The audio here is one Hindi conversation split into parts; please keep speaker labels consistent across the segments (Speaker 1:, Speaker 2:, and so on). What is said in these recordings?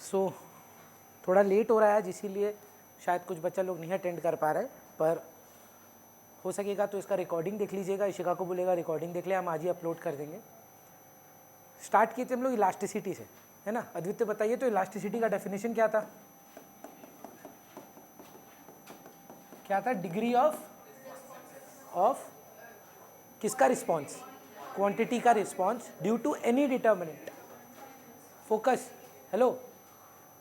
Speaker 1: सो थोड़ा लेट हो रहा है आज, इसीलिए शायद कुछ बच्चा लोग नहीं अटेंड कर पा रहे, पर हो सकेगा तो इसका रिकॉर्डिंग देख लीजिएगा। इशिका को बोलेगा रिकॉर्डिंग देख ले, हम आज ही अपलोड कर देंगे। स्टार्ट किए थे हम लोग इलास्टिसिटी से, है ना। अद्वितीय बताइए तो इलास्टिसिटी का डेफिनेशन क्या था? क्या था? डिग्री ऑफ किसका रिस्पॉन्स? क्वांटिटी का response due to any determinant. Focus, hello.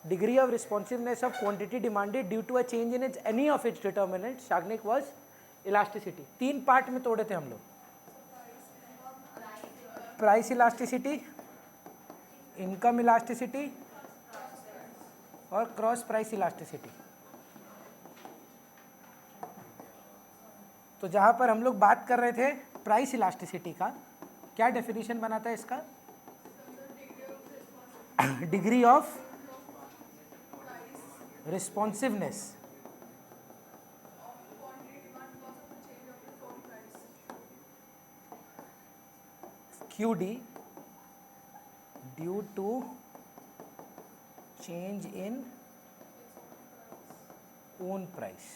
Speaker 1: Degree of responsiveness of quantity demanded due to a change in its any of its determinant. Shagnik was elasticity. 3 part में तोड़े थे हम लोग। प्राइस इलास्टिसिटी, इनकम इलास्टिसिटी और क्रॉस प्राइस इलास्टिसिटी। तो जहां पर हम लोग बात कर रहे थे प्राइस इलास्टिसिटी का, क्या डेफिनेशन बना था इसका? Degree of responsiveness QD due to change in own price.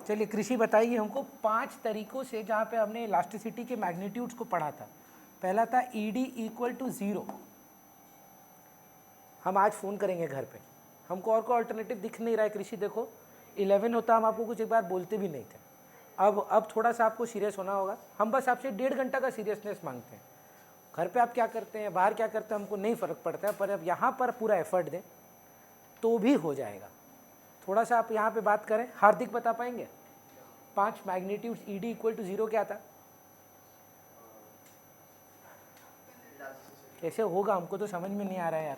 Speaker 1: चलिए कृषि बताइए हमको 5 तरीकों से जहाँ पे हमने इलास्टिसिटी के मैग्नीट्यूड्स को पढ़ा था। पहला था ED इक्वल टू 0। हम आज फ़ोन करेंगे घर पे, हमको और कोई अल्टरनेटिव दिख नहीं रहा है। कृषि देखो 11 होता हम आपको कुछ एक बार बोलते भी नहीं थे। अब थोड़ा सा आपको सीरियस होना होगा। हम बस आपसे 1.5 घंटा का सीरियसनेस मांगते हैं। घर पे आप क्या करते हैं, बाहर क्या करते हैं, हमको नहीं फ़र्क पड़ता है, पर अब यहाँ पर पूरा एफर्ट दें तो भी हो जाएगा। थोड़ा सा आप यहाँ पे बात करें। हार्दिक बता पाएंगे 5 मैग्नीट्यूड्स ED इक्वल टू 0 क्या था? कैसे होगा, हमको तो समझ में नहीं आ रहा है यार।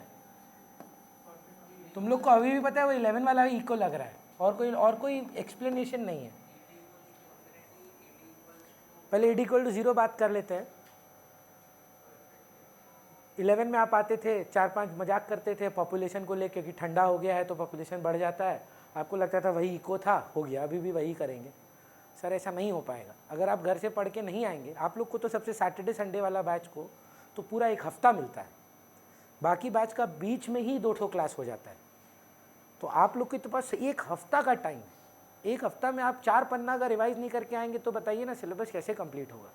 Speaker 1: तुम लोग को अभी भी पता है वो 11 वाला ही इक्वल लग रहा है, और कोई एक्सप्लेनेशन नहीं है। पहले ED इक्वल टू 0 बात कर लेते हैं। 11 में आप आते थे, 4-5 मजाक करते थे पॉपुलेशन को लेकर कि ठंडा हो गया है तो पॉपुलेशन बढ़ जाता है। आपको लगता था वही इको था, हो गया, अभी भी वही करेंगे। सर ऐसा नहीं हो पाएगा अगर आप घर से पढ़ के नहीं आएंगे। आप लोग को तो सबसे सैटरडे संडे वाला बैच को तो पूरा 1 हफ्ता मिलता है, बाकी बैच का बीच में ही 2 क्लास हो जाता है। तो आप लोग के तो पास 1 हफ्ता का टाइम है। 1 हफ्ता में आप 4 पन्ना अगर रिवाइज नहीं करके आएंगे तो बताइए ना सिलेबस कैसे कंप्लीट होगा।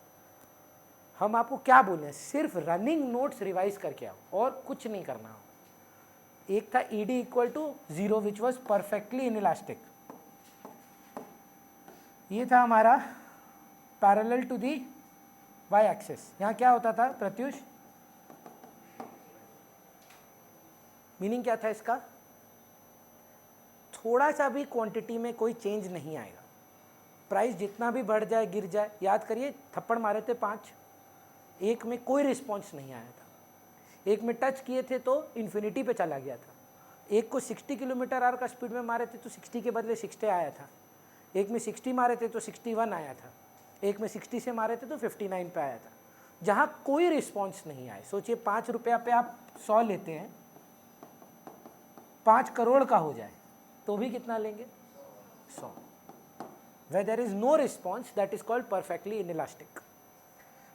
Speaker 1: हम आपको क्या बोल रहे हैं, सिर्फ रनिंग नोट्स रिवाइज करके आओ और कुछ नहीं करना हो। एक था ED equal to 0 which was perfectly inelastic. ये था हमारा parallel to the Y axis. यहाँ क्या होता था प्रत्युष? मीनिंग क्या था इसका? थोड़ा सा भी क्वांटिटी में कोई चेंज नहीं आएगा। प्राइस जितना भी बढ़ जाए गिर जाए, याद करिए थप्पड़ मारे थे 5, एक में कोई रिस्पॉन्स नहीं आया था। एक में टच किए थे तो इन्फिनिटी पे चला गया था। एक को 60 किलोमीटर आवर का स्पीड में मारे थे तो 60 के बदले 60 आया था। एक में 60 मारे थे तो 61 आया था। एक में 60 से मारे थे तो 59 पे आया था। जहाँ कोई रिस्पॉन्स नहीं आए। सोचिए 5 रुपया पे आप 100 लेते हैं, 5 करोड़ का हो जाए तो भी कितना लेंगे? 100। Where there is no response, that is called perfectly inelastic.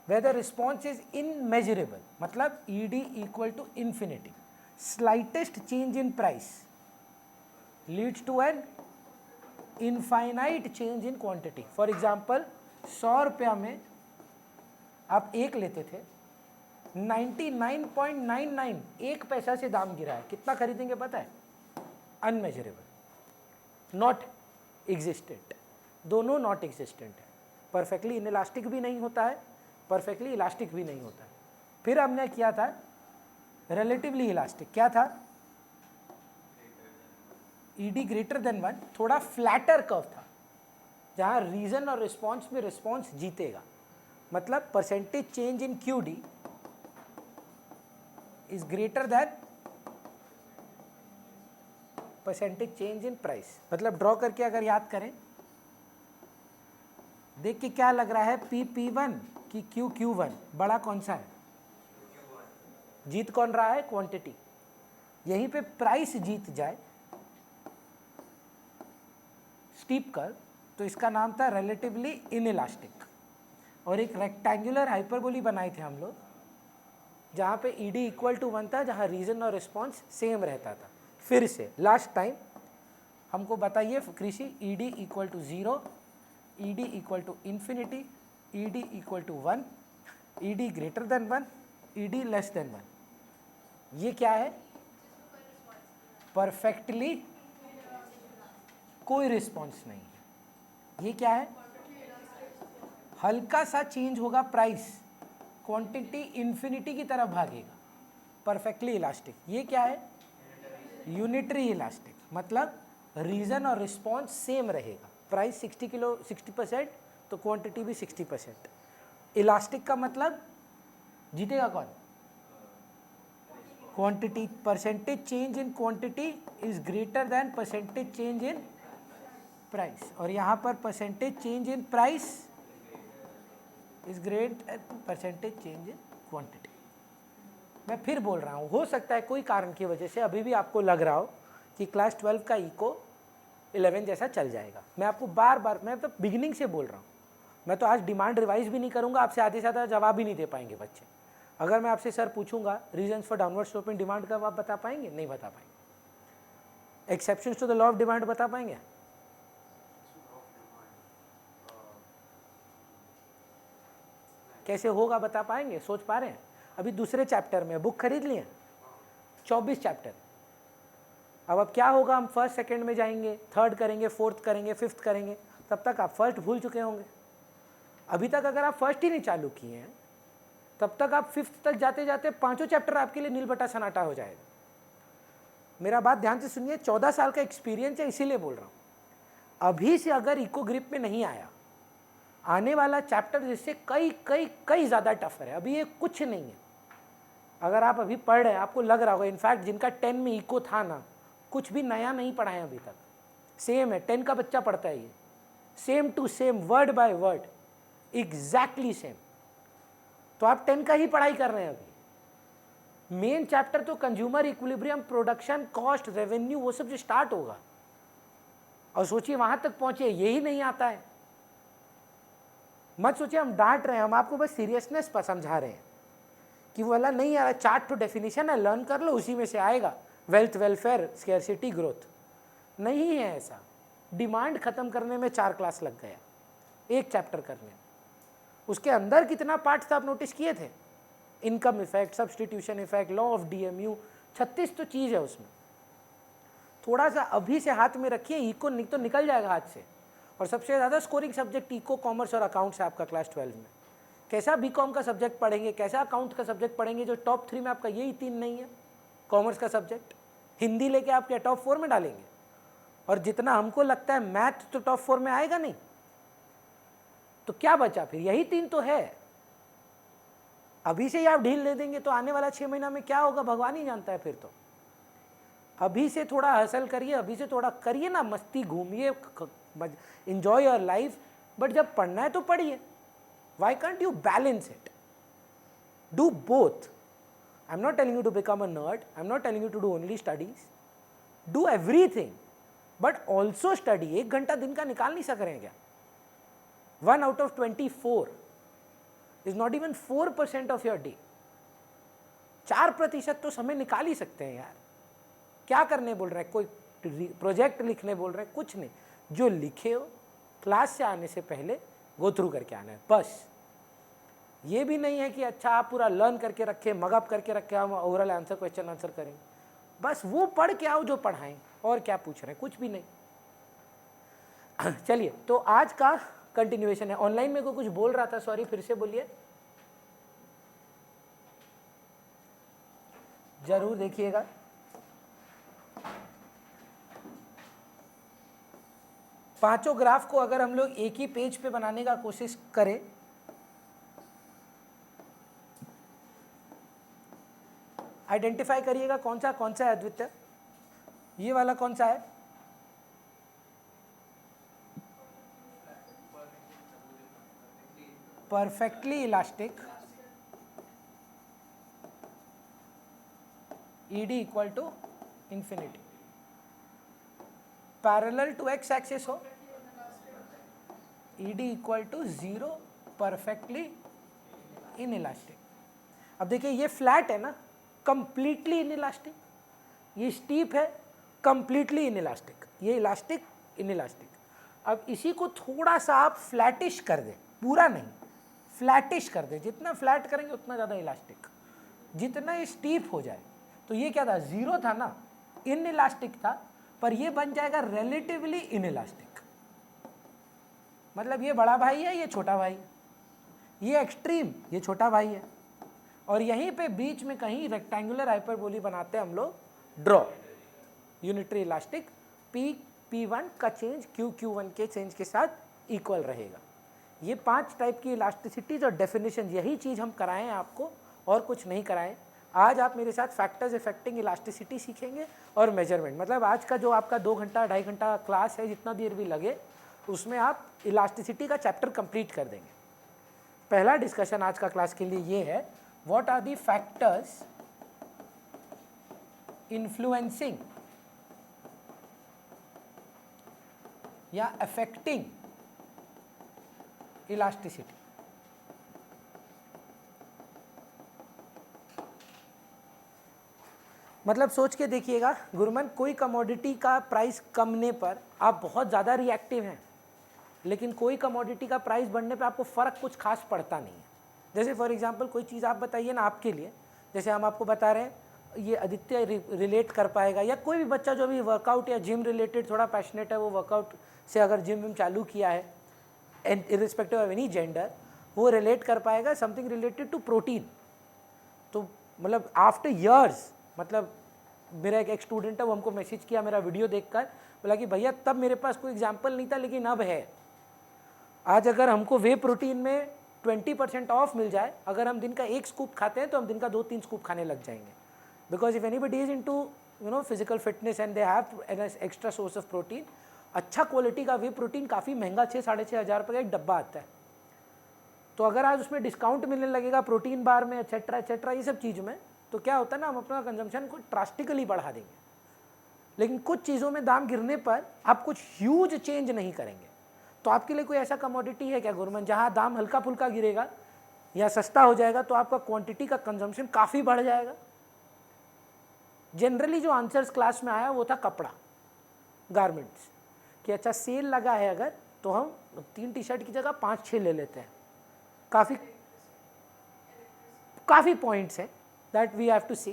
Speaker 1: Where the response is immeasurable, मतलब ED equal to infinity, slightest change in price leads to an infinite change in quantity. For example, 100 रुपया में आप एक लेते थे, 99.99 1 पैसा से दाम गिरा है, कितना खरीदेंगे पता है? Unmeasurable, not existent. दोनों नॉट एग्जिस्टेंट है। परफेक्टली इनइलास्टिक भी नहीं होता है, परफेक्टली इलास्टिक भी नहीं होता है। फिर हमने किया था रिलेटिवली इलास्टिक। क्या था? ED ग्रेटर देन 1, थोड़ा फ्लैटर कर्व था जहां रीजन और रिस्पॉन्स में रिस्पॉन्स जीतेगा। मतलब percentage change in QD is greater than percentage change in price. मतलब ड्रॉ करके अगर याद करें, देख के क्या लग रहा है, P1 कि Q1 बड़ा कौन सा है? जीत कौन रहा है? क्वांटिटी। यहीं पे प्राइस जीत जाए स्टीप कर्व तो इसका नाम था रिलेटिवली इनइलास्टिक। और एक रेक्टेंगुलर हाइपरबोली बनाए थे हम लोग जहाँ पे ED इक्वल टू 1 था, जहाँ रीजन और रिस्पॉन्स सेम रहता था। फिर से लास्ट टाइम हमको बताइए Krishi, ED equal to 0, ED equal to infinity, ED equal to 1, ED greater than 1, ED less than 1, ये क्या है? परफेक्टली कोई रिस्पॉन्स नहीं है। ये क्या है? हल्का सा चेंज होगा प्राइस, क्वांटिटी इन्फिनिटी की तरफ भागेगा, परफेक्टली इलास्टिक। ये क्या है? यूनिटरी इलास्टिक, मतलब रीजन और रिस्पॉन्स सेम रहेगा। प्राइस 60% तो क्वांटिटी भी 60%। इलास्टिक का मतलब जीतेगा कौन? Quantity. Percentage change in quantity is greater than percentage change in price, और यहाँ पर percentage change in price is great percentage change in quantity. मैं फिर बोल रहा हूँ, हो सकता है कोई कारण की वजह से अभी भी आपको लग रहा हो कि क्लास 12 का इको 11 जैसा चल जाएगा। मैं आपको बार बार, मैं तो बिगिनिंग से बोल रहा हूँ, मैं तो आज डिमांड रिवाइज भी नहीं करूँगा, आपसे आधे से आधा जवाब भी नहीं दे पाएंगे बच्चे। अगर मैं आपसे सर पूछूंगा reasons for downward slope in demand का, आप बता पाएंगे? नहीं बता पाएंगे। Exceptions to the law of demand बता पाएंगे? कैसे होगा बता पाएंगे? सोच पा रहे हैं? अभी दूसरे चैप्टर में बुक खरीद लिए, 24 चैप्टर। अब क्या होगा, हम फर्स्ट सेकंड में जाएंगे, थर्ड करेंगे, फोर्थ करेंगे, फिफ्थ करेंगे, तब तक आप फर्स्ट भूल चुके होंगे। अभी तक अगर आप फर्स्ट ही नहीं चालू किए हैं, तब तक आप फिफ्थ तक जाते जाते पांचों चैप्टर आपके लिए नील बटा सन्नाटा हो जाएगा। मेरा बात ध्यान से सुनिए, 14 साल का एक्सपीरियंस है इसीलिए बोल रहा हूँ। अभी से अगर इको ग्रिप में नहीं आया, आने वाला चैप्टर जिससे कई कई कई ज़्यादा टफर है। अभी ये कुछ नहीं है। अगर आप अभी पढ़ रहे हैं, आपको लग रहा होगा, इनफैक्ट जिनका 10 में इको था ना, कुछ भी नया नहीं पढ़ाए अभी तक, सेम है, 10 का बच्चा पढ़ता है ये, same to same, word by word, exactly same. तो आप 10 का ही पढ़ाई कर रहे हैं अभी। मेन चैप्टर तो consumer equilibrium, production cost, revenue, वो सब जो स्टार्ट होगा, और सोचिए वहां तक पहुंचे, यही नहीं आता है। मत सोचिए हम डांट रहे हैं, हम आपको बस सीरियसनेस पर समझा रहे हैं कि वो वाला नहीं आ रहा। चार्ट तो डेफिनेशन है, लर्न कर लो, उसी में से आएगा वेल्थ, वेलफेयर, स्केर्सिटी, ग्रोथ। नहीं है ऐसा। डिमांड खत्म करने में 4 क्लास लग गया, एक चैप्टर करने में। उसके अंदर कितना पार्ट था आप नोटिस किए थे? Income effect, substitution effect, law of DMU, 36 तो चीज है उसमें। थोड़ा सा अभी से हाथ में रखिए, इको तो निकल जाएगा हाथ से। और सबसे ज़्यादा स्कोरिंग सब्जेक्ट इको, कॉमर्स और अकाउंट्स है आपका क्लास 12 में। कैसा बीकॉम का सब्जेक्ट पढ़ेंगे, कैसा अकाउंट का सब्जेक्ट पढ़ेंगे, जो टॉप 3 में आपका यही 3 नहीं है? कॉमर्स का सब्जेक्ट हिंदी लेके आप क्या टॉप 4 में डालेंगे? और जितना हमको लगता है मैथ तो टॉप 4 में आएगा नहीं, तो क्या बचा फिर? यही 3 तो है। अभी से ही आप ढील दे देंगे तो आने वाला 6 महीना में क्या होगा भगवान ही जानता है। फिर तो अभी से थोड़ा हसल करिए, अभी से थोड़ा करिए ना, मस्ती, घूमिए, enjoy your life, बट जब पढ़ना है तो पढ़िए। Why can't you balance it? Do both. I'm not telling you to become a nerd. I'm not telling you to do only studies. Do everything, but also study. 1 घंटा दिन का निकाल नहीं सक रहे हैं क्या? 1 out of 24 is not even 4% of your day. 4% तो समय निकाल ही सकते हैं यार। क्या करने बोल रहे हैं? कोई प्रोजेक्ट लिखने बोल रहे हैं? कुछ नहीं, जो लिखे हो क्लास से आने से पहले गो थ्रू करके आना है बस। ये भी नहीं है कि अच्छा आप पूरा लर्न करके रखे, मगअप करके रखे, हम ओवरऑल आंसर, क्वेश्चन आंसर करेंगे। बस वो पढ़ के आओ जो पढ़ाएं, और क्या पूछ रहे हैं? कुछ भी नहीं। चलिए, तो आज का कंटिन्यूएशन है। ऑनलाइन में कोई कुछ बोल रहा था, सॉरी, फिर से बोलिए। जरूर देखिएगा। पांचों ग्राफ को अगर हम लोग एक ही पेज पे बनाने का कोशिश करें, आइडेंटिफाई करिएगा कौन सा है अद्वितीय। ये वाला कौन सा है? Perfectly elastic, ED equal to infinity. Parallel to X axis हो, ED equal to 0, perfectly inelastic. अब देखिए ये फ्लैट है ना, कंप्लीटली इनइलास्टिक, ये स्टीप है, कंप्लीटली इनइलास्टिक, ये इलास्टिक इनइलास्टिक। अब इसी को थोड़ा सा आप फ्लैटिश कर दें, पूरा नहीं, फ्लैटिश कर दें, जितना फ्लैट करेंगे उतना ज़्यादा इलास्टिक, जितना ये स्टीप हो जाए। तो ये क्या था, जीरो था ना, इनइलास्टिक था, पर ये बन जाएगा रिलेटिवली इनइलास्टिक। मतलब ये बड़ा भाई है, ये छोटा भाई है, ये एक्सट्रीम, ये छोटा भाई है, और यहीं पे बीच में कहीं रेक्टेंगुलर हाइपरबोली बनाते हैं हम लोग, ड्रॉ यूनिटरी इलास्टिक, P1 का चेंज Q1 के चेंज के साथ इक्वल रहेगा। ये 5 टाइप की इलास्टिसिटीज और डेफिनेशन, यही चीज़ हम कराएं आपको, और कुछ नहीं कराएं। आज आप मेरे साथ फैक्टर्स इफेक्टिंग इलास्टिसिटी सीखेंगे और मेजरमेंट। मतलब आज का जो आपका 2 घंटा 2.5 घंटा क्लास है, जितना देर भी लगे, उसमें आप इलास्टिसिटी का चैप्टर कंप्लीट कर देंगे। पहला डिस्कशन आज का क्लास के लिए ये है, what are the factors influencing या अफेक्टिंग इलास्टिसिटी। मतलब सोच के देखिएगा गुरमन, कोई कमोडिटी का प्राइस कमने पर आप बहुत ज़्यादा रिएक्टिव हैं, लेकिन कोई कमोडिटी का प्राइस बढ़ने पे आपको फ़र्क कुछ खास पड़ता नहीं है। जैसे फॉर एग्जांपल कोई चीज़ आप बताइए ना आपके लिए, जैसे हम आपको बता रहे हैं, ये आदित्य रिलेट कर पाएगा, या कोई भी बच्चा जो भी वर्कआउट या जिम रिलेटेड थोड़ा पैशनेट है, वो वर्कआउट से अगर जिम चालू किया है, and irrespective of any gender, वो रिलेट कर पाएगा समथिंग रिलेटेड टू प्रोटीन। तो मतलब आफ्टर ईयर्स, मतलब मेरा एक स्टूडेंट है, वो हमको मैसेज किया मेरा वीडियो देखकर, बोला कि भैया तब मेरे पास कोई एग्जाम्पल नहीं था, लेकिन अब है। आज अगर हमको वे प्रोटीन में 20% ऑफ मिल जाए, अगर हम दिन का 1 स्कूप खाते हैं तो हम दिन का 2-3 स्कूप खाने लग जाएंगे। Because if anybody is into physical fitness and they have an extra source of protein, अच्छा क्वालिटी का वे प्रोटीन काफ़ी महंगा 6-6.5 हज़ार रुपये का एक डब्बा आता है। तो अगर आज उसमें डिस्काउंट मिलने लगेगा प्रोटीन बार में, एक्सेट्रा एक्सेट्रा, ये सब चीज़ में, तो क्या होता है ना, हम अपना कंजम्पशन को ड्रास्टिकली बढ़ा देंगे। लेकिन कुछ चीज़ों में दाम गिरने पर आप कुछ ह्यूज चेंज नहीं करेंगे। तो आपके लिए कोई ऐसा कमोडिटी है क्या गुरमन, जहाँ दाम हल्का फुल्का गिरेगा या सस्ता हो जाएगा तो आपका क्वांटिटी का कंजम्पशन काफ़ी बढ़ जाएगा? जनरली जो आंसर्स क्लास में आया वो था कपड़ा, गारमेंट्स, कि अच्छा सेल लगा है अगर, तो हम 3 टी-शर्ट की जगह 5-6 ले लेते हैं। काफ़ी पॉइंट्स हैं दैट वी हैव टू सी।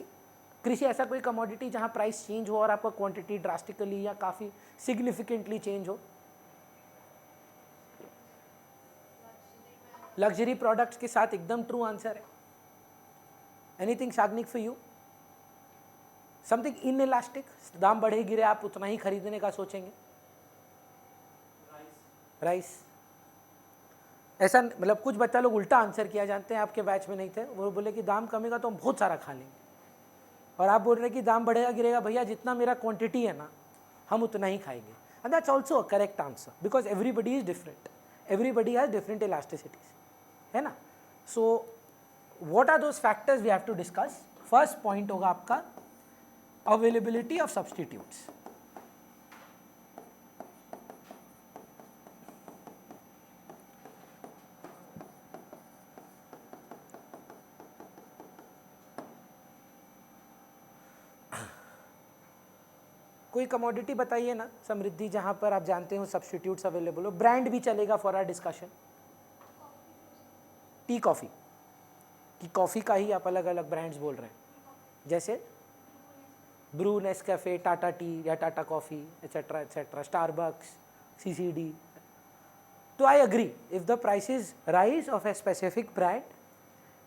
Speaker 1: कृषि ऐसा कोई कमोडिटी जहाँ प्राइस चेंज हो और आपका क्वांटिटी ड्रास्टिकली या काफ़ी सिग्निफिकेंटली चेंज हो? लग्जरी प्रोडक्ट्स के साथ एकदम ट्रू आंसर है। Anything Shagnik for you? Something inelastic, दाम बढ़े गिरे आप उतना ही खरीदने का सोचेंगे? राइस। ऐसा मतलब कुछ बच्चा लोग उल्टा आंसर किया, जानते हैं आपके बैच में नहीं थे, वो बोले कि दाम कमेगा तो हम बहुत सारा खा लेंगे, और आप बोल रहे हैं कि दाम बढ़ेगा गिरेगा, भैया जितना मेरा क्वांटिटी है ना हम उतना ही खाएंगे। And that's also a correct answer, because everybody is different, everybody has different elasticities, है ना। So what are those factors we have to discuss. First point होगा आपका अवेलेबिलिटी ऑफ सब्सटीट्यूट्स। कोई कमोडिटी बताइए ना समृद्धि, जहाँ पर आप जानते हो सब्सटीट्यूट्स अवेलेबल हो, ब्रांड भी चलेगा for our discussion. Tea coffee, कि कॉफ़ी का ही आप अलग अलग ब्रांड्स बोल रहे हैं, जैसे ब्रू, नेस्कैफे, टाटा टी या Tata coffee, etcetera etcetera, Starbucks, CCD। तो I agree, if the prices rise of a specific brand,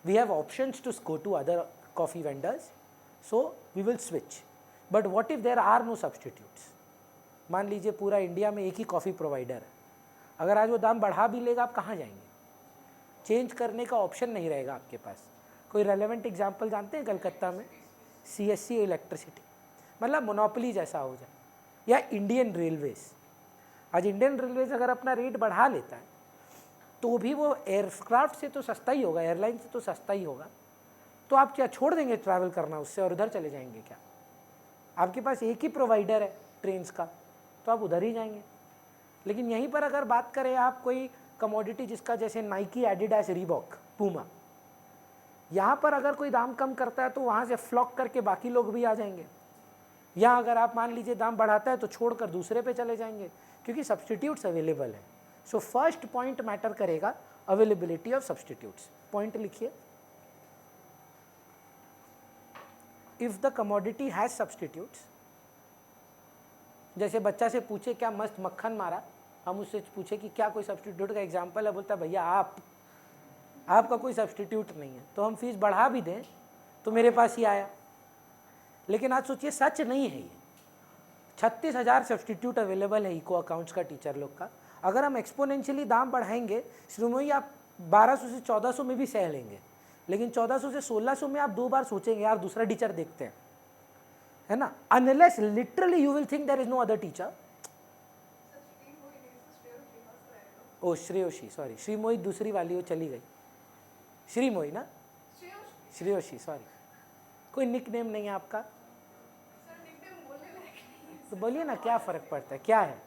Speaker 1: we have options to go to other coffee vendors, so we will switch. But what if there are no substitutes? मान लीजिए पूरा इंडिया में एक ही कॉफ़ी प्रोवाइडर है, अगर आज वो दाम बढ़ा भी लेगा, आप कहाँ जाएंगे? चेंज करने का ऑप्शन नहीं रहेगा आपके पास। कोई रेलेवेंट एग्जांपल जानते हैं? कलकत्ता में CSC इलेक्ट्रिसिटी, मतलब मोनोपोली जैसा हो जाए, या इंडियन रेलवेज। आज इंडियन रेलवेज अगर अपना रेट बढ़ा लेता है तो भी वो एयरक्राफ्ट से तो सस्ता ही होगा, एयरलाइन से तो सस्ता ही होगा, तो आप क्या छोड़ देंगे ट्रैवल करना उससे और उधर चले जाएंगे क्या? आपके पास एक ही प्रोवाइडर है ट्रेन्स का, तो आप उधर ही जाएंगे। लेकिन यहीं पर अगर बात करें आप कोई कमोडिटी जिसका, जैसे नाइकी, एडिडास, रीबॉक, पूमा, यहाँ पर अगर कोई दाम कम करता है तो वहाँ से फ्लॉक करके बाकी लोग भी आ जाएंगे। यहाँ अगर आप मान लीजिए दाम बढ़ाता है तो छोड़कर दूसरे पे चले जाएंगे, क्योंकि सब्सटीट्यूट्स अवेलेबल है। सो फर्स्ट पॉइंट मैटर करेगा, अवेलेबिलिटी ऑफ सब्सटीट्यूट्स। पॉइंट लिखिए, if the commodity has substitutes, जैसे बच्चा से पूछे क्या मस्त मक्खन मारा, हम उससे पूछे कि क्या कोई सब्सटीट्यूट का एग्जाम्पल है, बोलता है भैया आपका कोई सब्सटीट्यूट नहीं है। तो हम फीस बढ़ा भी दें तो मेरे पास ही आया। लेकिन आज सोचिए सच नहीं है ये, 36,000 सब्सटीट्यूट अवेलेबल है इको अकाउंट्स का टीचर लोग का। अगर हम एक्सपोनेंशियली दाम बढ़ाएंगे, शुरू में आप 1200 से 1400 में भी सह लेंगे, लेकिन 1400 से 1600 में आप 2 बार सोचेंगे यार दूसरा टीचर देखते हैं, है ना। Unless literally you will think there is no other teacher. ओ श्रेयोशी, सॉरी श्रीमोई दूसरी वाली वो चली गई, श्रीमोई ना, श्रेयोशी सॉरी। कोई निक नेम नहीं है आपका? तो बोलिए ना, क्या फ़र्क पड़ता है, क्या है?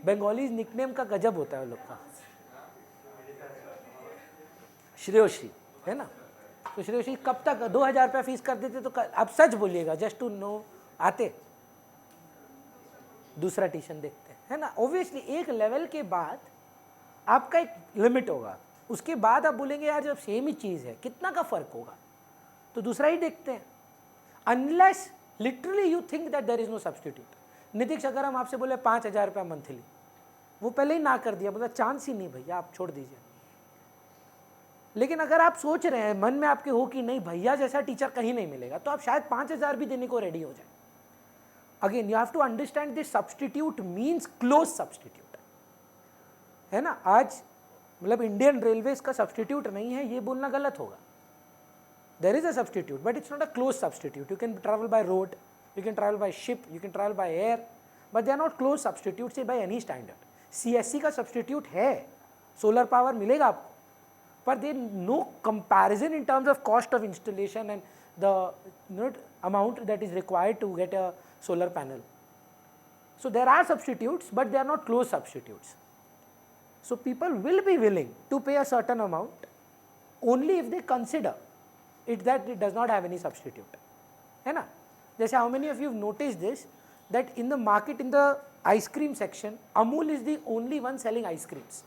Speaker 1: बंगाली निकनेम का गजब होता है वो लोग का। श्रेयोशी है ना। तो श्रेयोशी कब तक 2,000 रुपया फीस कर देते तो अब सच बोलिएगा, जस्ट टू नो आते, दूसरा ट्यूशन देखते है ना। ऑब्वियसली एक लेवल के बाद आपका एक लिमिट होगा, उसके बाद आप बोलेंगे यार जब सेम ही चीज़ है कितना का फ़र्क होगा, तो दूसरा ही देखते हैं। Unless literally you think that there is no substitute. Nitiksh अगर हम आपसे बोले 5,000 रुपया मंथली, वो पहले ही ना कर दिया, बोला चांस ही नहीं भैया, आप छोड़ दीजिए। लेकिन अगर आप सोच रहे हैं मन में आपके हो कि नहीं भैया जैसा टीचर कहीं नहीं मिलेगा, तो आप शायद 5,000 भी देने को रेडी हो जाए। Again you have to understand this substitute means close substitute, है ना। आज मतलब इंडियन रेलवेज का सब्सटीट्यूट नहीं है ये बोलना गलत होगा। There is a substitute, but it's not a closed substitute. You can travel by road, you can travel by ship, you can travel by air, but they are not closed substitutes by any standard. CSC का substitute है, solar power मिलेगा आपको, पर there no comparison in terms of cost of installation and the amount that is required to get a solar panel. So there are substitutes, but they are not closed substitutes. So people will be willing to pay a certain amount only if they consider it that it does not have any substitute, है ना। जैसे how many of you have noticed this, that in the market in the ice cream section, Amul is the only one selling ice creams.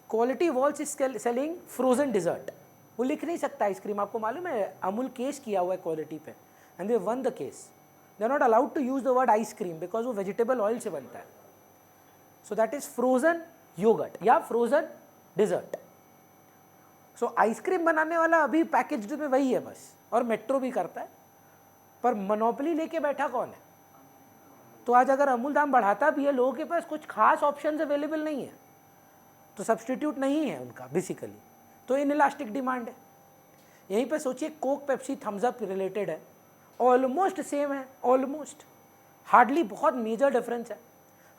Speaker 1: Quality Walls is selling frozen dessert. वो लिख नहीं सकता आइसक्रीम, आपको मालूम है अमूल केस किया हुआ है क्वालिटी पे, and they won the case. They are not allowed to use the word ice cream because वो वेजिटेबल ऑयल से बनता है। So that is frozen yoghurt या फ्रोजन डिजर्ट। सो आइसक्रीम बनाने वाला अभी पैकेज्ड में वही है बस, और मेट्रो भी करता है, पर मोनोपोली लेके बैठा कौन है। तो आज अगर अमूल दाम बढ़ाता भी है, लोगों के पास कुछ खास ऑप्शंस अवेलेबल नहीं है, तो सब्सटीट्यूट नहीं है उनका बेसिकली, तो इनइलास्टिक डिमांड है। यहीं पे सोचिए Coke Pepsi Thums Up related है, ऑलमोस्ट सेम है, ऑलमोस्ट, हार्डली बहुत मेजर डिफरेंस है।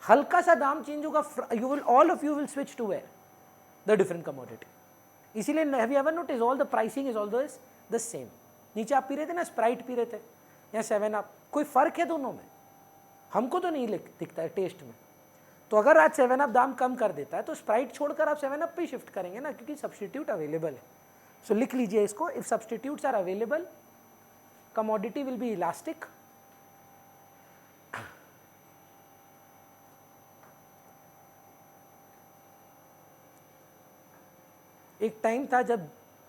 Speaker 1: हल्का सा दाम चेंज होगा, you will all of you will switch to where the different commodity. इसीलिए have you ever notice all the pricing is always the same. नीचे आप पी रहे थे ना, स्प्राइट पी रहे थे या 7 अप, कोई फ़र्क है दोनों में? हमको तो नहीं दिखता है टेस्ट में। तो अगर आज 7 अप दाम कम कर देता है तो स्प्राइट छोड़कर आप 7 अप पे शिफ्ट करेंगे ना, क्योंकि सब्सटीट्यूट अवेलेबल है। सो लिख लीजिए इसको, if substitutes are available commodity will be elastic, एक टाइम था जब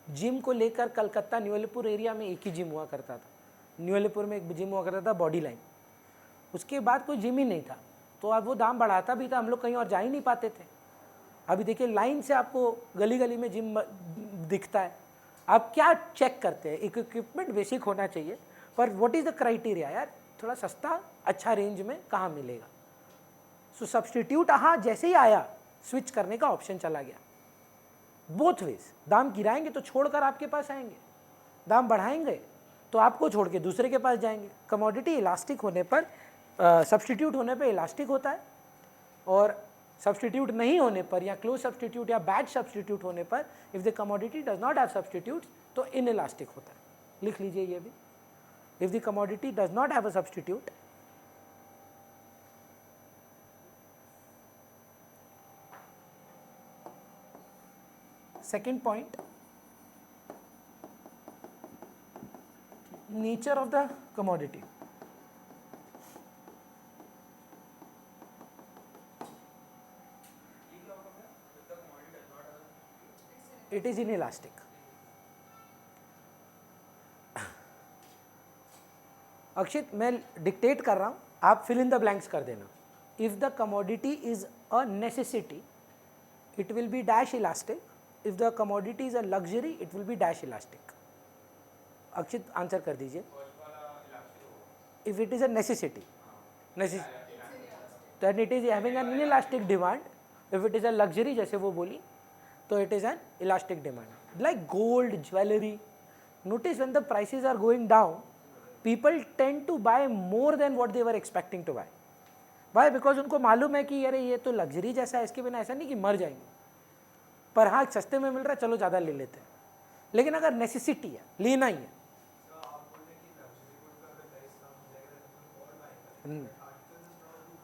Speaker 1: जिम को लेकर कलकत्ता न्यू अलीपुर एरिया में एक ही जिम हुआ करता था। न्यू अलीपुर में एक जिम हुआ करता था, बॉडी लाइन, उसके बाद कोई जिम ही नहीं था। तो अब वो दाम बढ़ाता भी था, हम लोग कहीं और जा ही नहीं पाते थे। अभी देखिए लाइन से आपको गली गली में जिम दिखता है। आप क्या चेक करते हैं? इक्विपमेंट बेसिक होना चाहिए, पर व्हाट इज़ द क्राइटेरिया यार, थोड़ा सस्ता अच्छा रेंज में कहाँ मिलेगा। सो सब्सटीट्यूट हाँ जैसे ही आया स्विच करने का ऑप्शन चला गया। बोथ वेज, दाम गिराएंगे तो छोड़कर आपके पास आएंगे, दाम बढ़ाएंगे तो आपको छोड़ के दूसरे के पास जाएंगे। कमोडिटी इलास्टिक होने पर, सब्सटीट्यूट होने पे इलास्टिक होता है, और सब्सटीट्यूट नहीं होने पर या क्लोज सब्सटीट्यूट या बैड सब्सटीट्यूट होने पर, if the commodity does not have substitute तो इनइलास्टिक होता है। लिख लीजिए ये भी, if the commodity does not have a substitute second point, nature of the commodity, it is inelastic. अक्षित मैं डिक्टेट कर रहा हूं, आप फिल इन द ब्लैंक्स कर देना. If the commodity is a necessity it will be dash elastic. If the commodity is a luxury, it will be dash elastic. Akshit answer कर दीजिए. If it is a necessity, then it is having an inelastic demand. If it is a luxury, जैसे वो बोली, तो it is an elastic demand. Like gold, jewelry. Notice when the prices are going down, people tend to buy more than what they were expecting to buy. Why? Because उनको मालूम है कि अरे ये तो लग्जरी जैसा है, इसके बिना ऐसा नहीं कि मर जाएंगे, पर हाँ सस्ते में मिल रहा है, चलो ज़्यादा ले लेते हैं. लेकिन अगर नेसेसिटी है, लेना ही है,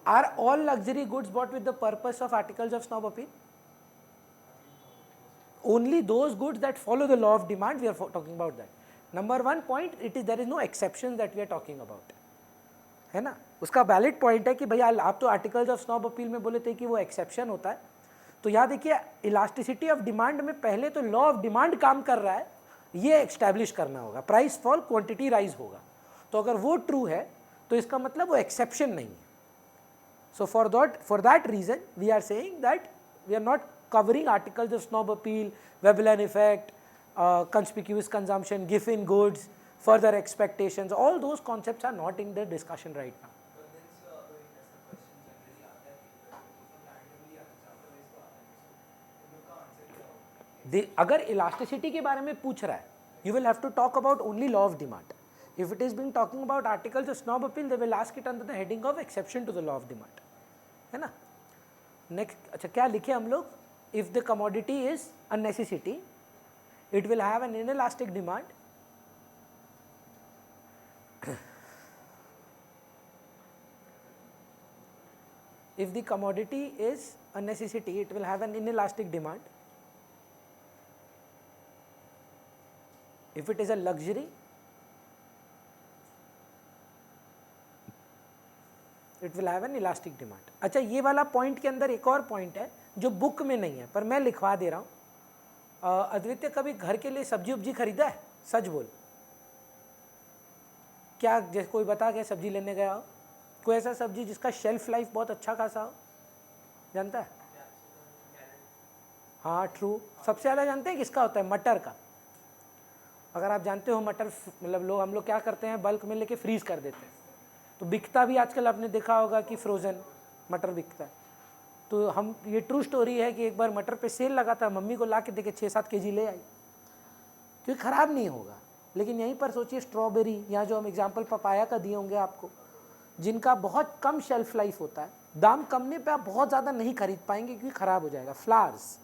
Speaker 1: are all luxury goods bought with the purpose of articles of snob appeal? Only those goods that follow the law of demand, we are talking about that. Number 1 point, it is there is no exception that we are talking about, है ना. उसका वैलिड पॉइंट है कि भैया आप तो आर्टिकल्स ऑफ स्नॉब अपील में बोले थे कि वो एक्सेप्शन होता है. तो यहाँ देखिए, इलास्टिसिटी ऑफ डिमांड में पहले तो लॉ ऑफ डिमांड काम कर रहा है, ये एक्स्टैब्लिश करना होगा. प्राइस फॉल, क्वांटिटी राइज होगा. तो अगर वो ट्रू है तो इसका मतलब वो एक्सेप्शन नहीं है. So for that reason we are saying that we are not covering articles of snob appeal, Veblen effect, conspicuous consumption, giffen goods, further expectations. All those concepts are not in the discussion right now. अगर इलास्टिसिटी के बारे में पूछ रहा है, you will have to talk about only law of demand. If it is being talking about articles of snob appeal, they will ask it under the heading of exception to the law of demand, है ना. नेक्स्ट, अच्छा क्या लिखे हम लोग? If the commodity is a necessity, it will have an inelastic demand. If the commodity is a necessity, it will have an inelastic demand. If it is a luxury, it will have an elastic demand. अच्छा, ये वाला पॉइंट के अंदर एक और पॉइंट है जो बुक में नहीं है, पर मैं लिखवा दे रहा हूँ. अद्वितीय कभी घर के लिए सब्जी उब्जी खरीदा है? सच बोल. क्या जैसे कोई बता गया सब्जी लेने गया हो, कोई ऐसा सब्जी जिसका शेल्फ लाइफ बहुत अच्छा खासा हो, जानता है? हाँ ट्रू. सबसे ज़्यादा जानते हैं किसका होता है? मटर का. अगर आप जानते हो मटर, मतलब हम लोग क्या करते हैं, बल्क में लेके फ्रीज कर देते हैं. तो बिकता भी आजकल आपने देखा होगा कि फ्रोज़न मटर बिकता है. तो हम, ये ट्रू स्टोरी है कि एक बार मटर पे सेल लगा था, मम्मी को ला के देखे 6-7 केजी ले आई, क्योंकि ख़राब नहीं होगा. लेकिन यहीं पर सोचिए स्ट्रॉबेरी, यहाँ जो हम एग्जांपल पपाया का दिए होंगे आपको, जिनका बहुत कम शेल्फ लाइफ होता है, दाम कमने पे आप बहुत ज़्यादा नहीं खरीद पाएंगे क्योंकि ख़राब हो जाएगा. फ्लावर्स,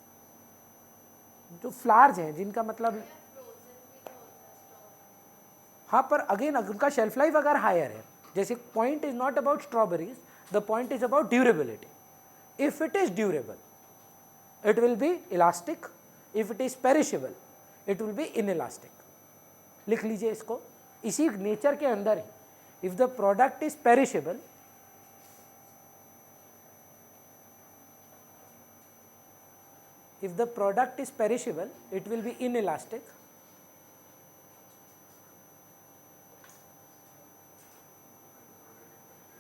Speaker 1: जो फ्लावर्स हैं जिनका मतलब, हाँ पर अगेन उनका शेल्फ लाइफ अगर हायर है, जैसे point is not about strawberries, the point is about durability. If it is durable, it will be elastic. If it is perishable, it will be inelastic. लिख लीजिए इसको, इसी नेचर के अंदर ही. If the product is perishable, if the product is perishable, it will be inelastic.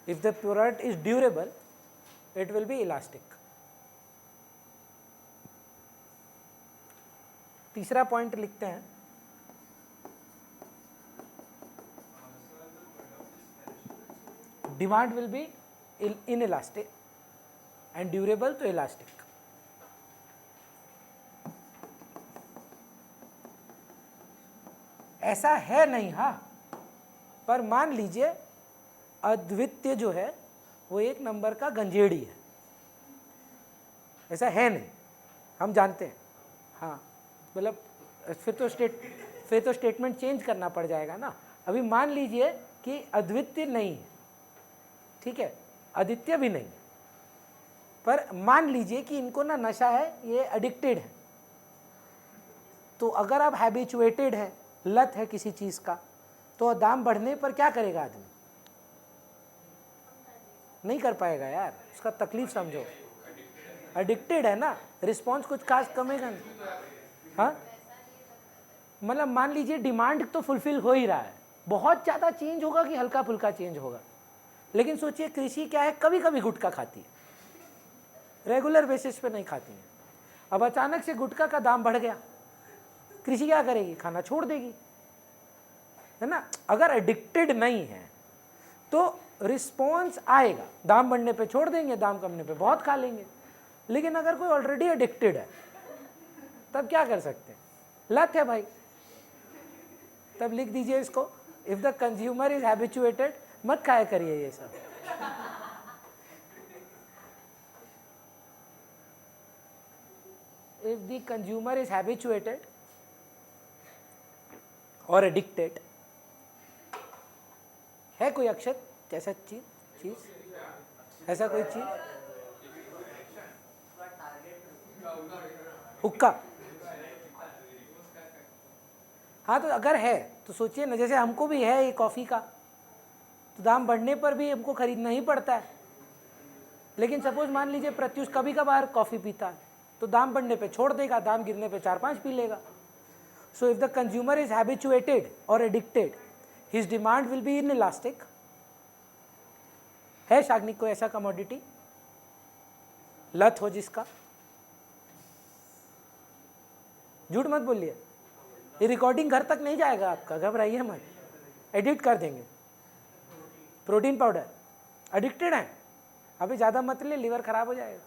Speaker 1: If the product is durable, it will be elastic. तीसरा पॉइंट लिखते हैं. Demand will be inelastic and durable to elastic. ऐसा है नहीं, हाँ, पर मान लीजिए अद्वितीय जो है वो एक नंबर का गंजेड़ी है. ऐसा है नहीं, हम जानते हैं. हाँ मतलब फिर तो स्टेटमेंट चेंज करना पड़ जाएगा ना. अभी मान लीजिए कि अद्वितीय नहीं है, ठीक है, अद्वितीय भी नहीं है, पर मान लीजिए कि इनको ना नशा है, ये एडिक्टेड है. तो अगर आप हैबिचुएटेड हैं, लत है किसी चीज़ का, तो दाम बढ़ने पर क्या करेगा आदमी? नहीं कर पाएगा यार, उसका तकलीफ समझो। एडिक्टेड है ना, रिस्पॉन्स कुछ खास कमेगा नहीं। हाँ, मतलब मान लीजिए डिमांड तो फुलफिल हो ही रहा है, बहुत ज़्यादा चेंज होगा कि हल्का फुल्का चेंज होगा। लेकिन सोचिए कृषि क्या है, कभी कभी गुटखा खाती है, रेगुलर बेसिस पे नहीं खाती है। अब अचानक से गुटखा का दाम बढ़ गया, कृषि क्या करेगी? खाना छोड़ देगी, है ना। अगर एडिक्टेड नहीं है तो रिस्पॉन्स आएगा, दाम बढ़ने पे छोड़ देंगे, दाम कमने पे बहुत खा लेंगे। लेकिन अगर कोई ऑलरेडी एडिक्टेड है तब क्या कर सकते हैं? लत है भाई, तब लिख दीजिए इसको, if the consumer is habituated, मत खाया करिए ये सब। If the consumer is habituated और एडिक्टेड, है कोई अक्षर ऐसा चीज ऐसा कोई चीज? हुक्का। हाँ, तो अगर है तो सोचिए ना, जैसे हमको भी है ये कॉफ़ी का, तो दाम बढ़ने पर भी हमको खरीदना ही पड़ता है। लेकिन सपोज मान लीजिए प्रत्युष कभी कभार कॉफ़ी पीता है, तो दाम बढ़ने पे छोड़ देगा, दाम गिरने पे 4-5 पी लेगा। So if the consumer is habituated और addicted, his demand will be inelastic. है शाग्निक को ऐसा कमोडिटी, लत हो जिसका? झूठ मत बोलिए, ये रिकॉर्डिंग घर तक नहीं जाएगा आपका, घबराइए मत, एडिट कर देंगे। प्रोटीन पाउडर एडिक्टेड है, अभी ज़्यादा मत ले, लीवर खराब हो जाएगा।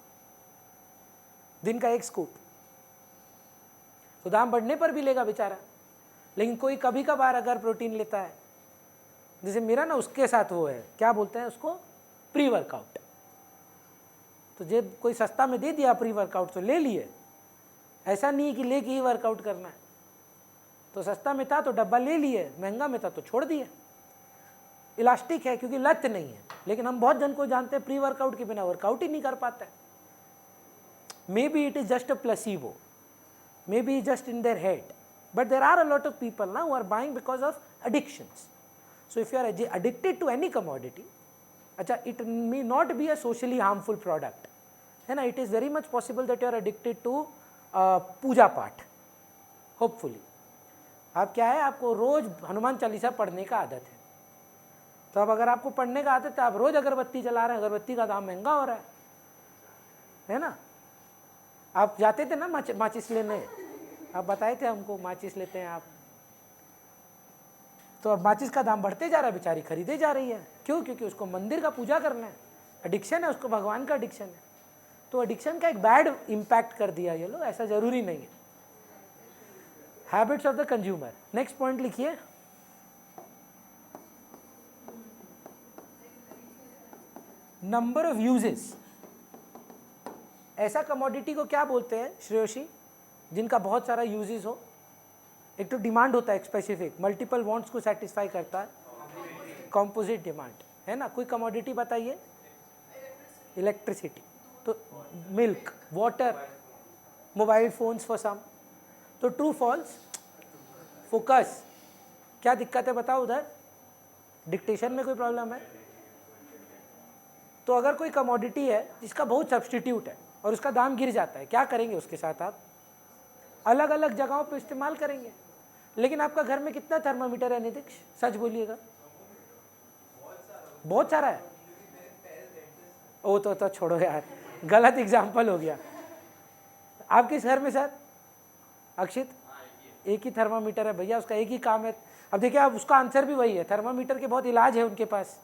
Speaker 1: दिन का 1 स्कूप, तो दाम बढ़ने पर भी लेगा बेचारा। लेकिन कोई कभी कभार अगर प्रोटीन लेता है, जैसे मेरा ना, उसके साथ वो है, क्या बोलते हैं उसको, प्री वर्कआउट। तो जब कोई सस्ता में दे दिया प्री वर्कआउट तो ले लिए, ऐसा नहीं कि लेके ही वर्कआउट करना है। तो सस्ता में था तो डब्बा ले लिए, महंगा में था तो छोड़ दिए। इलास्टिक है क्योंकि लत नहीं है। लेकिन हम बहुत जन को जानते हैं प्री वर्कआउट के बिना वर्कआउट ही नहीं कर पाता है। Maybe it is just a placebo, maybe just in their head, but there are a lot of people ना who are buying because of addictions. So if you are addicted to any commodity, अच्छा, it may not be a socially harmful product, है ना। It is very much possible that you are addicted to पूजा पाठ, होपफुली। आप क्या है, आपको रोज हनुमान चालीसा पढ़ने का आदत है, तो अब अगर आपको पढ़ने का आदत है, आप रोज अगरबत्ती जला रहे हैं, अगरबत्ती का दाम महंगा हो रहा है ना। आप जाते थे ना माचिस लेने, आप बताए थे हमको माचिस लेते हैं आप, तो अब माचिस का दाम बढ़ते जा रहा है, बेचारी खरीदे जा रही है। क्यों? क्योंकि उसको मंदिर का पूजा करना है, एडिक्शन है उसको, भगवान का एडिक्शन है। तो एडिक्शन का एक बैड इम्पैक्ट कर दिया ये लोग, ऐसा जरूरी नहीं है। Habits of the consumer, next point लिखिए, नंबर ऑफ यूजेस। ऐसा कमोडिटी को क्या बोलते हैं श्रेयोशी, जिनका बहुत सारा यूजेस हो? एक तो डिमांड होता है स्पेसिफिक, मल्टीपल वांट्स को सेटिस्फाई करता है, कॉम्पोजिट डिमांड, है ना। कोई कमोडिटी बताइए? इलेक्ट्रिसिटी, तो milk, water, mobile phones for some. तो ट्रू फॉल्स, फोकस, क्या दिक्कत है बताओ उधर? डिक्टेशन में कोई प्रॉब्लम है? तो अगर कोई कमोडिटी है जिसका बहुत सब्स्टिट्यूट है और उसका दाम गिर जाता है, क्या करेंगे उसके साथ? आप अलग अलग जगहों पे इस्तेमाल करेंगे। लेकिन आपका घर में कितना थर्मामीटर है नितिश, सच बोलिएगा? बहुत सारा है। ओ तो छोड़ो यार, गलत एग्जाम्पल हो गया। आप किस घर में सर? अक्षित, एक ही थर्मामीटर है भैया, उसका एक ही काम है। अब देखिए, आप उसका आंसर भी वही है, थर्मामीटर के बहुत इलाज है उनके पास,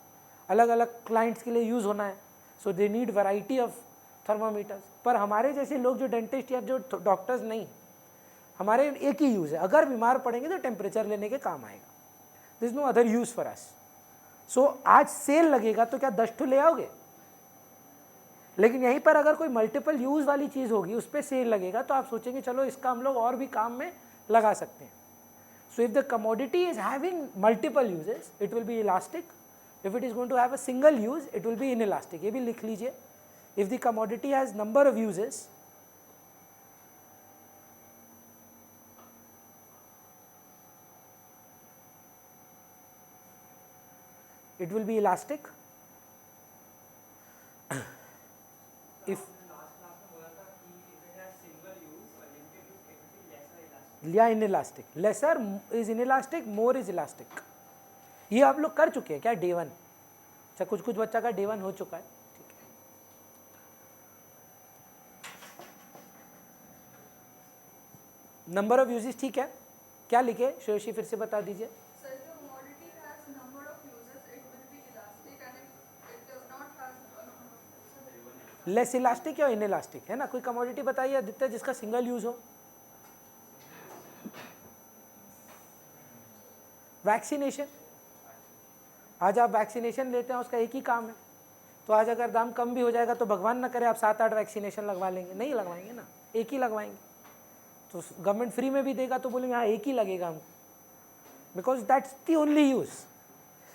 Speaker 1: अलग अलग क्लाइंट्स के लिए यूज़ होना है, so they need variety of thermometers. पर हमारे जैसे लोग जो डेंटिस्ट या जो डॉक्टर्स नहीं, हमारे एक ही यूज़ है, अगर बीमार पड़ेंगे तो टेम्परेचर लेने के काम आएगा, this no other use for us. So आज सेल लगेगा तो क्या 10 ठो ले आओगे? लेकिन यहीं पर अगर कोई मल्टीपल यूज़ वाली चीज़ होगी, उस पर सेल लगेगा, तो आप सोचेंगे चलो इसका हम लोग और भी काम में लगा सकते हैं। So if the commodity is having multiple uses, it will be elastic. If it is going to have a single use, it will be inelastic. ये भी लिख लीजिए, if the commodity has number of uses, it will be elastic. If या inelastic, lesser is inelastic, more is elastic. ये आप लोग कर चुके हैं क्या day 1? अच्छा, कुछ कुछ बच्चा का day 1 हो चुका है, ठीक है. नंबर ऑफ यूजेस ठीक है, क्या लिखे श्रेयशी फिर से बता दीजिए. लेस इलास्टिक या इनइलास्टिक है ना. कोई कमोडिटी बताइए आदित्य जिसका सिंगल यूज हो. वैक्सीनेशन. आज आप वैक्सीनेशन लेते हैं, उसका एक ही काम है. तो आज अगर दाम कम भी हो जाएगा तो भगवान ना करे आप 7-8 वैक्सीनेशन लगवा लेंगे, नहीं लगवाएंगे ना, एक ही लगवाएंगे. तो गवर्नमेंट फ्री में भी देगा तो बोलेंगे हाँ एक ही लगेगा हमको, because that's the only use.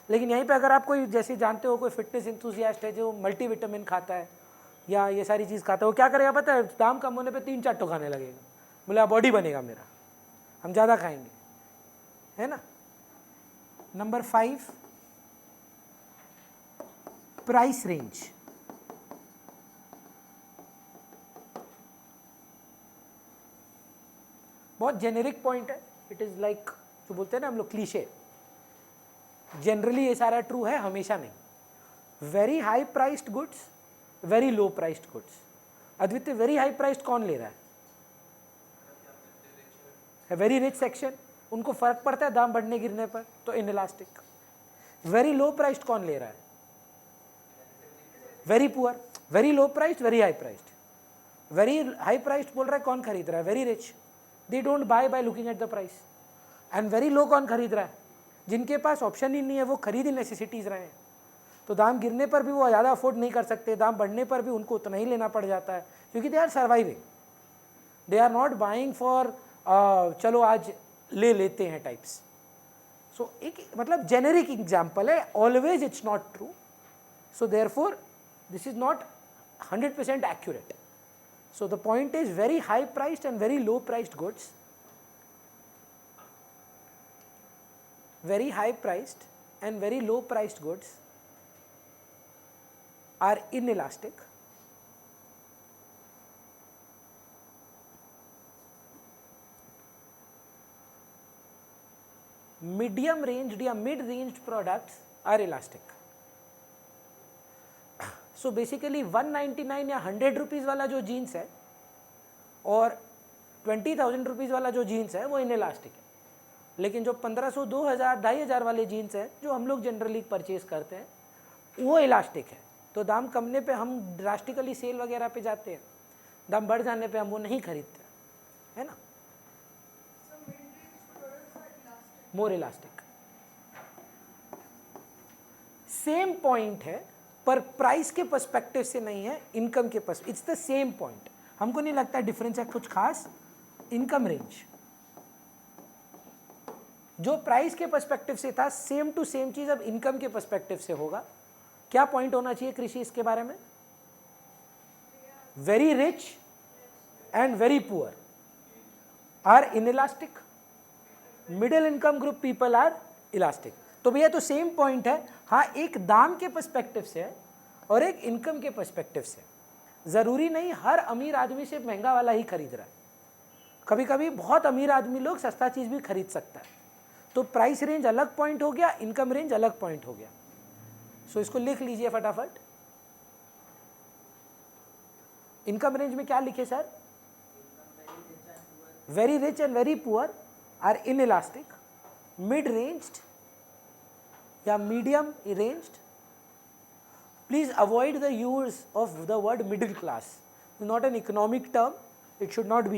Speaker 1: लेकिन यहीं पे अगर आप कोई जैसे जानते हो कोई फिटनेस इंथुजियास्ट है जो मल्टीविटामिन खाता है या ये सारी चीज़ खाता है, वो क्या करेगा पता है, दाम कम होने पे 3-4 तो खाने लगेगा, बोले बॉडी बनेगा मेरा, हम ज़्यादा खाएंगे, है ना. Number 5, price range. बहुत जेनेरिक पॉइंट है. इट इज़ लाइक जो बोलते हैं ना हम लोग क्लीशे. जनरली ये सारा ट्रू है, हमेशा नहीं. Very high priced goods, very low priced goods. अद्वितीय वेरी हाई प्राइस्ड कौन ले रहा है? वेरी रिच सेक्शन, उनको फर्क पड़ता है दाम बढ़ने गिरने पर, तो इनइलास्टिक. वेरी लो प्राइस्ड कौन ले रहा है? Very poor. Very low priced, very high priced. Very high priced बोल रहा है कौन खरीद रहा है? Very rich. They don't buy by looking at the price. And very low कौन खरीद रहा है? जिनके पास ऑप्शन ही नहीं है, वो खरीद ही नेसेसिटीज रहे हैं. तो दाम गिरने पर भी वो ज़्यादा अफोर्ड नहीं कर सकते, दाम बढ़ने पर भी उनको उतना ही लेना पड़ जाता है, क्योंकि they are surviving. They are not buying for चलो आज ले लेते हैं टाइप्स. सो एक मतलब जेनेरिक एग्जाम्पल है, always it's not true. So therefore this is not 100% accurate. So the point is very high priced and very low priced goods, very high priced and very low priced goods are inelastic. Medium ranged या mid ranged products are elastic. So basically 199 या 100 रुपीज़ वाला जो जीन्स है और 20,000 रुपीज़ वाला जो जीन्स है वो इनइलास्टिक है. लेकिन जो 1500, 2000, 2500 वाले जीन्स हैं जो हम लोग जनरली परचेज करते हैं वो इलास्टिक है. तो दाम कमने पे हम ड्रास्टिकली सेल वगैरह पे जाते हैं, दाम बढ़ जाने पे हम वो नहीं खरीदते, है ना. मोर इलास्टिक. सेम पॉइंट है पर प्राइस के पर्सपेक्टिव से नहीं है, इनकम के perspective. It's the same point. हमको नहीं लगता डिफरेंस है कुछ खास. इनकम रेंज जो प्राइस के पर्सपेक्टिव से था, सेम टू सेम चीज अब इनकम के पर्सपेक्टिव से होगा. क्या पॉइंट होना चाहिए कृषि इसके बारे में? Very rich and very poor are inelastic. Middle income group people are elastic. तो भैया तो सेम पॉइंट है. हाँ, एक दाम के पर्सपेक्टिव से है और एक इनकम के पर्सपेक्टिव से. ज़रूरी नहीं हर अमीर आदमी से महंगा वाला ही खरीद रहा है. कभी कभी बहुत अमीर आदमी लोग सस्ता चीज़ भी खरीद सकता है. तो प्राइस रेंज अलग पॉइंट हो गया, इनकम रेंज अलग पॉइंट हो गया. सो इसको लिख लीजिए फटाफट. इनकम रेंज में क्या लिखे sir? Very rich and very poor are inelastic. Mid ranged या medium ranged. Please avoid the use of the word middle class. It's not an economic term. It should not be